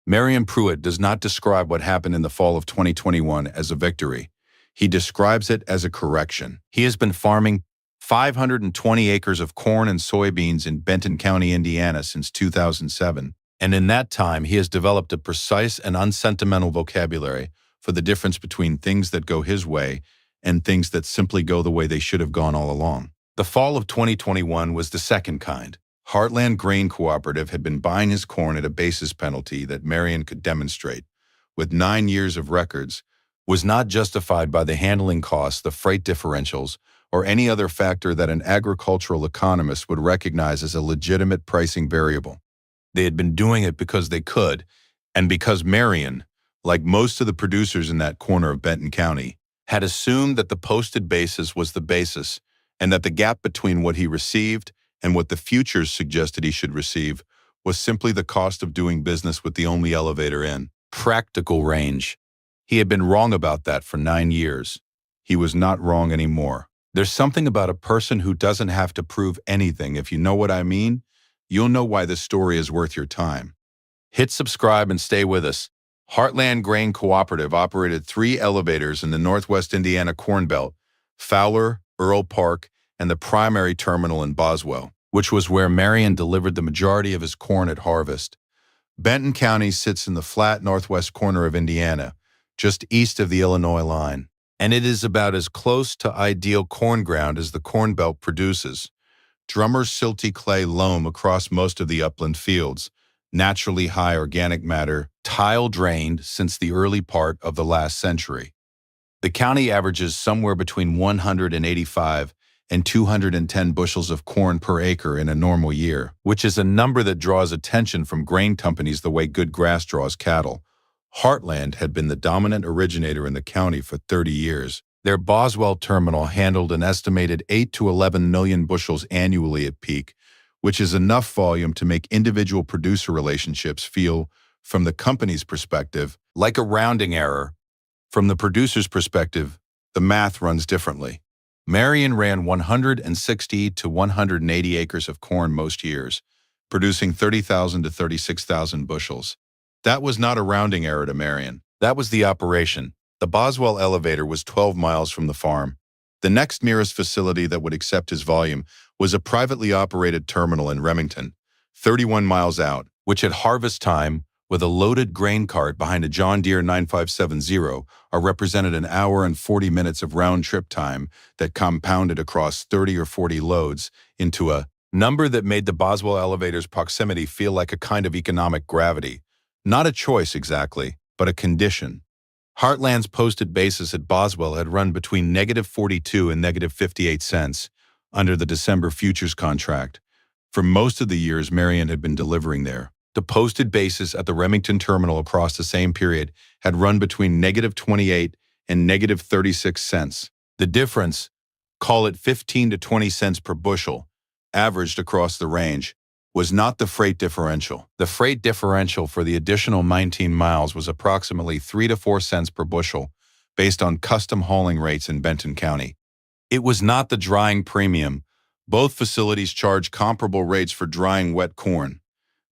Marion Pruitt does not describe what happened in the fall of 2021 as a victory. He describes it as a correction. He has been farming 520 acres of corn and soybeans in Benton County, Indiana since 2007. And in that time, he has developed a precise and unsentimental vocabulary for the difference between things that go his way and things that simply go the way they should have gone all along. The fall of 2021 was the second kind. Heartland Grain Cooperative had been buying his corn at a basis penalty that Marion could demonstrate, with 9 years of records, was not justified by the handling costs, the freight differentials, or any other factor that an agricultural economist would recognize as a legitimate pricing variable. They had been doing it because they could, and because Marion, like most of the producers in that corner of Benton County, had assumed that the posted basis was the basis, and that the gap between what he received and what the futures suggested he should receive was simply the cost of doing business with the only elevator in practical range. He had been wrong about that for 9 years. He was not wrong anymore. There's something about a person who doesn't have to prove anything. If you know what I mean, you'll know why this story is worth your time. Hit subscribe and stay with us. Heartland Grain Cooperative operated 3 elevators in the Northwest Indiana Corn Belt: Fowler, Earl Park, and the primary terminal in Boswell, which was where Marion delivered the majority of his corn at harvest. Benton County sits in the flat northwest corner of Indiana, just east of the Illinois line, and it is about as close to ideal corn ground as the Corn Belt produces. Drummer's silty clay loam across most of the upland fields, naturally high organic matter, tile-drained since the early part of the last century. The county averages somewhere between 185 and 210 bushels of corn per acre in a normal year, which is a number that draws attention from grain companies the way good grass draws cattle. Heartland had been the dominant originator in the county for 30 years. Their Boswell terminal handled an estimated 8 to 11 million bushels annually at peak, which is enough volume to make individual producer relationships feel, from the company's perspective, like a rounding error. From the producer's perspective, the math runs differently. Marion ran 160 to 180 acres of corn most years, producing 30,000 to 36,000 bushels. That was not a rounding error to Marion. That was the operation. The Boswell elevator was 12 miles from the farm. The next nearest facility that would accept his volume was a privately operated terminal in Remington, 31 miles out, which at harvest time, with a loaded grain cart behind a John Deere 9570, represented an hour and 40 minutes of round-trip time that compounded across 30 or 40 loads into a number that made the Boswell elevator's proximity feel like a kind of economic gravity. Not a choice exactly, but a condition. Heartland's posted basis at Boswell had run between -42 and -58 cents under the December futures contract. For most of the years Marion had been delivering there, the posted basis at the Remington terminal across the same period had run between -28 and -36 cents. The difference, call it 15 to 20 cents per bushel, averaged across the range, was not the freight differential. The freight differential for the additional 19 miles was approximately 3 to 4 cents per bushel, based on custom hauling rates in Benton County. It was not the drying premium. Both facilities charge comparable rates for drying wet corn.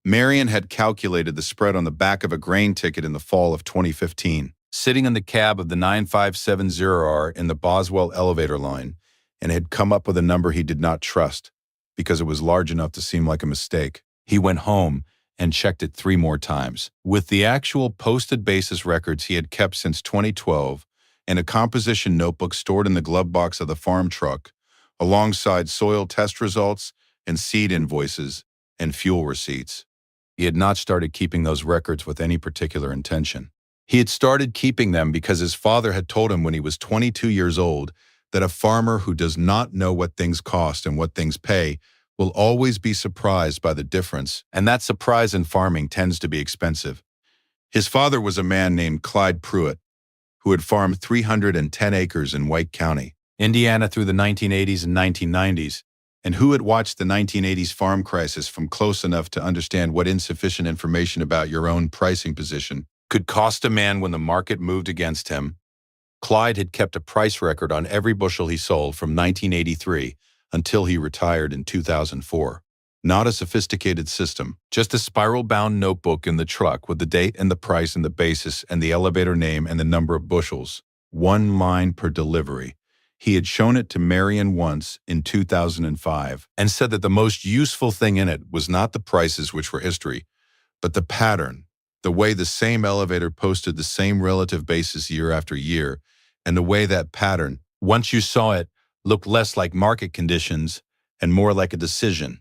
Marion had calculated the spread on the back of a grain ticket in the fall of 2015, sitting in the cab of the 9570R in the Boswell elevator line, and had come up with a number he did not trust, because it was large enough to seem like a mistake. He went home and checked it 3 more times. With the actual posted basis records he had kept since 2012 and a composition notebook stored in the glove box of the farm truck, alongside soil test results and seed invoices and fuel receipts. He had not started keeping those records with any particular intention. He had started keeping them because his father had told him when he was 22 years old that a farmer who does not know what things cost and what things pay will always be surprised by the difference, and that surprise in farming tends to be expensive. His father was a man named Clyde Pruitt, who had farmed 310 acres in White County, Indiana through the 1980s and 1990s, and who had watched the 1980s farm crisis from close enough to understand what insufficient information about your own pricing position could cost a man when the market moved against him. Clyde had kept a price record on every bushel he sold from 1983 until he retired in 2004. Not a sophisticated system, just a spiral-bound notebook in the truck with the date and the price and the basis and the elevator name and the number of bushels. One line per delivery. He had shown it to Marion once in 2005 and said that the most useful thing in it was not the prices, which were history, but the pattern, the way the same elevator posted the same relative basis year after year, and the way that pattern, once you saw it, looked less like market conditions and more like a decision.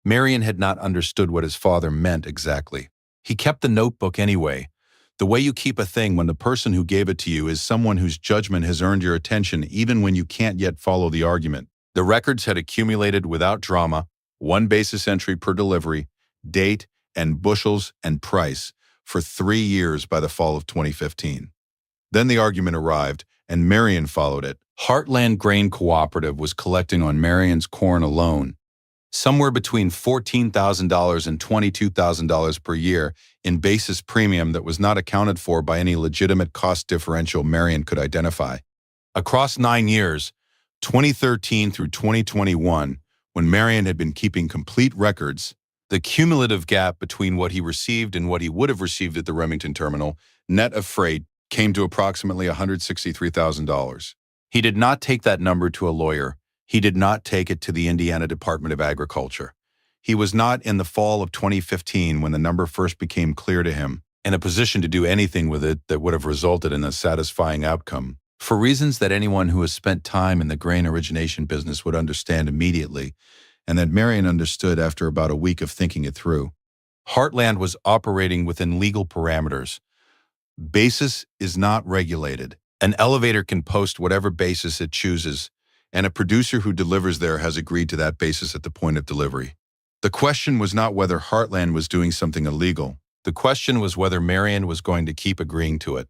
Marion had not understood what his father meant exactly. He kept the notebook anyway, the way you keep a thing when the person who gave it to you is someone whose judgment has earned your attention even when you can't yet follow the argument. The records had accumulated without drama, one basis entry per delivery, date, and bushels and price for 3 years by the fall of 2015. Then the argument arrived, and Marion followed it. Heartland Grain Cooperative was collecting on Marion's corn alone somewhere between $14,000 and $22,000 per year in basis premium that was not accounted for by any legitimate cost differential Marion could identify. Across 9 years, 2013 through 2021, when Marion had been keeping complete records, the cumulative gap between what he received and what he would have received at the Remington terminal, net of freight, came to approximately $163,000. He did not take that number to a lawyer. He did not take it to the Indiana Department of Agriculture. He was not, in the fall of 2015, when the number first became clear to him, in a position to do anything with it that would have resulted in a satisfying outcome, for reasons that anyone who has spent time in the grain origination business would understand immediately, and that Marion understood after about a week of thinking it through. Heartland was operating within legal parameters. Basis is not regulated. An elevator can post whatever basis it chooses, and a producer who delivers there has agreed to that basis at the point of delivery. The question was not whether Heartland was doing something illegal. The question was whether Marion was going to keep agreeing to it.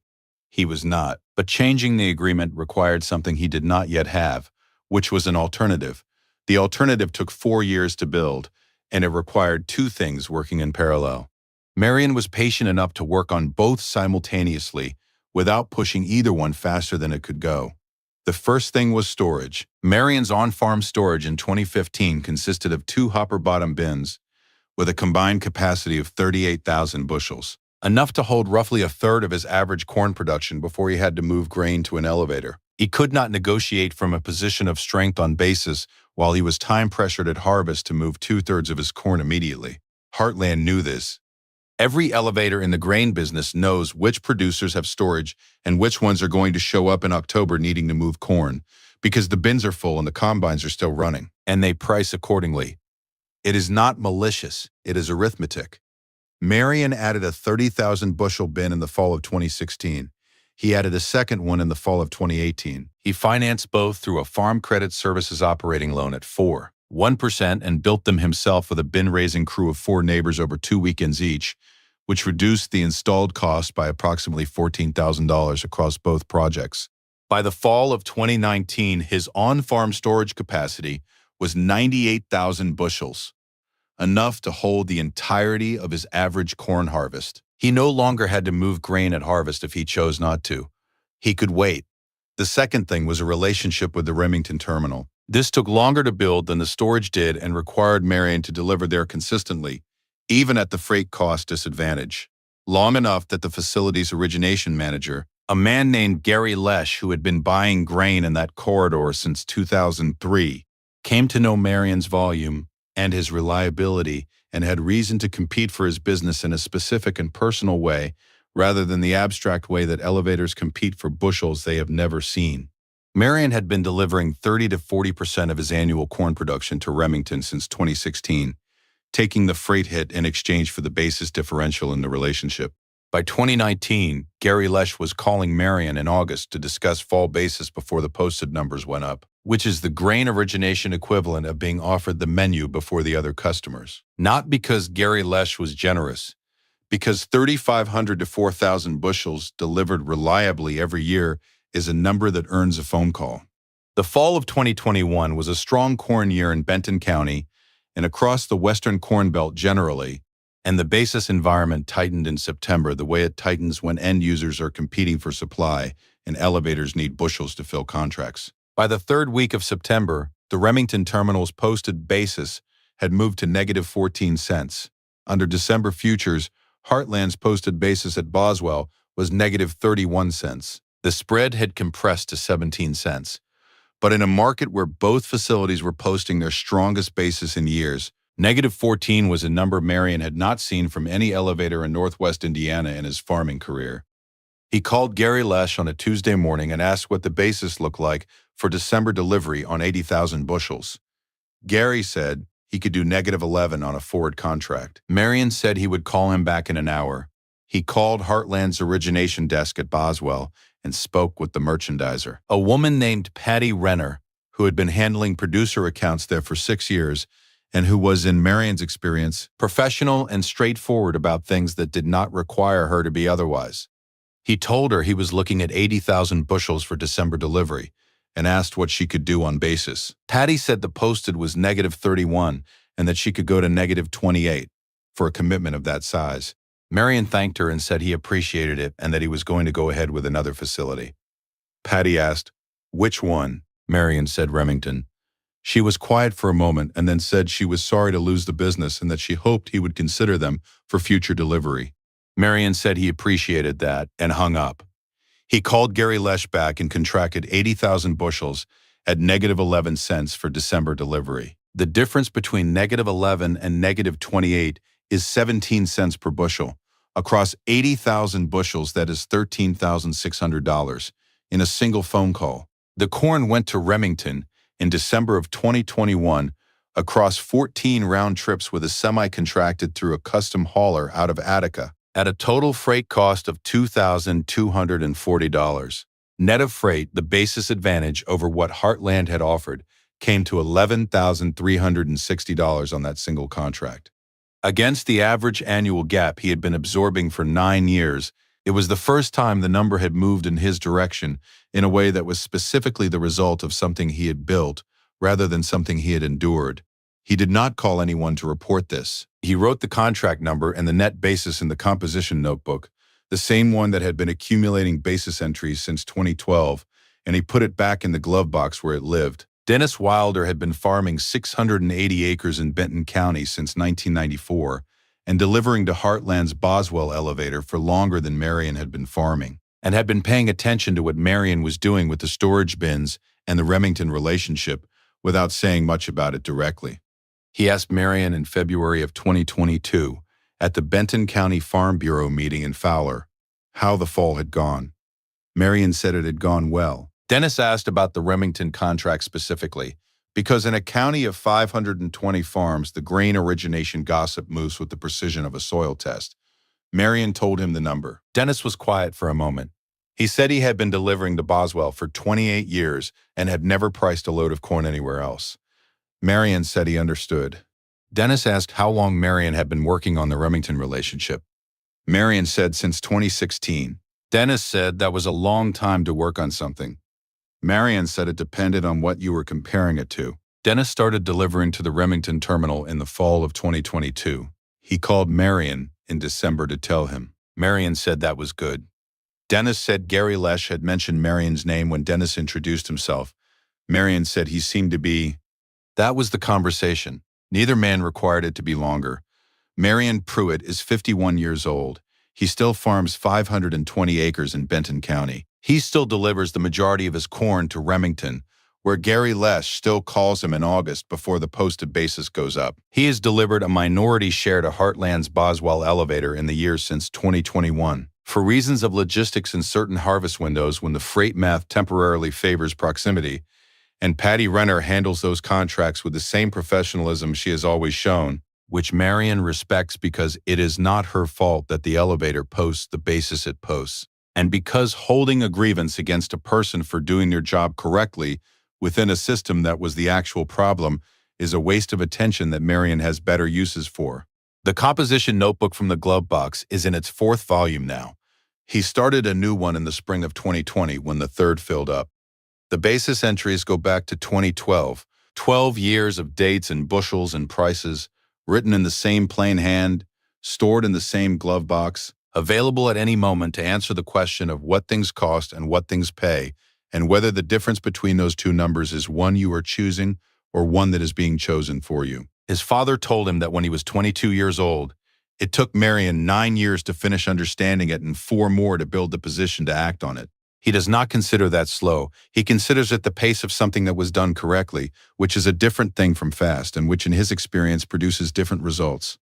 He was not, but changing the agreement required something he did not yet have, which was an alternative. The alternative took 4 years to build, and it required 2 things working in parallel. Marion was patient enough to work on both simultaneously without pushing either one faster than it could go. The first thing was storage. Marion's on-farm storage in 2015 consisted of 2 hopper-bottom bins with a combined capacity of 38,000 bushels, enough to hold roughly a third of his average corn production before he had to move grain to an elevator. He could not negotiate from a position of strength on basis while he was time-pressured at harvest to move 2/3 of his corn immediately. Heartland knew this. Every elevator in the grain business knows which producers have storage and which ones are going to show up in October needing to move corn, because the bins are full and the combines are still running, and they price accordingly. It is not malicious, it is arithmetic. Marion added a 30,000 bushel bin in the fall of 2016. He added a second one in the fall of 2018. He financed both through a Farm Credit Services operating loan at 1% and built them himself with a bin-raising crew of 4 neighbors over 2 weekends each, which reduced the installed cost by approximately $14,000 across both projects. By the fall of 2019, his on-farm storage capacity was 98,000 bushels, enough to hold the entirety of his average corn harvest. He no longer had to move grain at harvest if he chose not to. He could wait. The second thing was a relationship with the Remington terminal. This took longer to build than the storage did and required Marion to deliver there consistently, even at the freight cost disadvantage. Long enough that the facility's origination manager, a man named Gary Lesh who had been buying grain in that corridor since 2003, came to know Marion's volume and his reliability and had reason to compete for his business in a specific and personal way rather than the abstract way that elevators compete for bushels they have never seen. Marion had been delivering 30 to 40% of his annual corn production to Remington since 2016, taking the freight hit in exchange for the basis differential in the relationship. By 2019, Gary Lesh was calling Marion in August to discuss fall basis before the posted numbers went up, which is the grain origination equivalent of being offered the menu before the other customers. Not because Gary Lesh was generous, because 3,500 to 4,000 bushels delivered reliably every year is a number that earns a phone call. The fall of 2021 was a strong corn year in Benton County and across the Western Corn Belt generally, and the basis environment tightened in September the way it tightens when end users are competing for supply and elevators need bushels to fill contracts. By the 3rd week of September, the Remington terminal's posted basis had moved to negative 14 cents. Under December futures, Heartland's posted basis at Boswell was negative 31 cents. The spread had compressed to 17 cents. But in a market where both facilities were posting their strongest basis in years, negative 14 was a number Marion had not seen from any elevator in Northwest Indiana in his farming career. He called Gary Lesh on a Tuesday morning and asked what the basis looked like for December delivery on 80,000 bushels. Gary said he could do negative 11 on a forward contract. Marion said he would call him back in an hour. He called Heartland's origination desk at Boswell and spoke with the merchandiser, a woman named Patty Renner, who had been handling producer accounts there for 6 years and who was, in Marion's experience, professional and straightforward about things that did not require her to be otherwise. He told her he was looking at 80,000 bushels for December delivery and asked what she could do on basis. Patty said the posted was negative 31 and that she could go to negative 28 for a commitment of that size. Marion thanked her and said he appreciated it and that he was going to go ahead with another facility. Patty asked, "Which one?" Marion said Remington. She was quiet for a moment and then said she was sorry to lose the business and that she hoped he would consider them for future delivery. Marion said he appreciated that and hung up. He called Gary Lesh back and contracted 80,000 bushels at negative 11 cents for December delivery. The difference between negative 11 and negative 28 is 17 cents per bushel. Across 80,000 bushels, that is $13,600 in a single phone call. The corn went to Remington in December of 2021 across 14 round trips with a semi-contracted through a custom hauler out of Attica at a total freight cost of $2,240. Net of freight, the basis advantage over what Heartland had offered came to $11,360 on that single contract. Against the average annual gap he had been absorbing for 9 years, it was the first time the number had moved in his direction in a way that was specifically the result of something he had built rather than something he had endured. He did not call anyone to report this. He wrote the contract number and the net basis in the composition notebook, the same one that had been accumulating basis entries since 2012, and he put it back in the glove box where it lived. Dennis Wilder had been farming 680 acres in Benton County since 1994 and delivering to Heartland's Boswell elevator for longer than Marion had been farming, and had been paying attention to what Marion was doing with the storage bins and the Remington relationship without saying much about it directly. He asked Marion in February of 2022 at the Benton County Farm Bureau meeting in Fowler how the fall had gone. Marion said it had gone well. Dennis asked about the Remington contract specifically, because in a county of 520 farms, the grain origination gossip moves with the precision of a soil test. Marion told him the number. Dennis was quiet for a moment. He said he had been delivering to Boswell for 28 years and had never priced a load of corn anywhere else. Marion said he understood. Dennis asked how long Marion had been working on the Remington relationship. Marion said since 2016. Dennis said that was a long time to work on something. Marion said it depended on what you were comparing it to. Dennis started delivering to the Remington terminal in the fall of 2022. He called Marion in December to tell him. Marion said that was good. Dennis said Gary Lesh had mentioned Marion's name when Dennis introduced himself. Marion said he seemed to be. That was the conversation. Neither man required it to be longer. Marion Pruitt is 51 years old. He still farms 520 acres in Benton County. He still delivers the majority of his corn to Remington, where Gary Lesh still calls him in August before the posted basis goes up. He has delivered a minority share to Heartland's Boswell elevator in the years since 2021. For reasons of logistics in certain harvest windows when the freight math temporarily favors proximity, and Patty Renner handles those contracts with the same professionalism she has always shown, which Marion respects because it is not her fault that the elevator posts the basis it posts, and because holding a grievance against a person for doing their job correctly within a system that was the actual problem is a waste of attention that Marion has better uses for. The composition notebook from the glove box is in its 4th volume now. He started a new one in the spring of 2020 when the 3rd filled up. The basis entries go back to 2012, 12 years of dates and bushels and prices, written in the same plain hand, stored in the same glove box, available at any moment to answer the question of what things cost and what things pay, and whether the difference between those two numbers is one you are choosing or one that is being chosen for you. His father told him that when he was 22 years old, it took Marion 9 years to finish understanding it and 4 more to build the position to act on it. He does not consider that slow. He considers it the pace of something that was done correctly, which is a different thing from fast and which in his experience produces different results.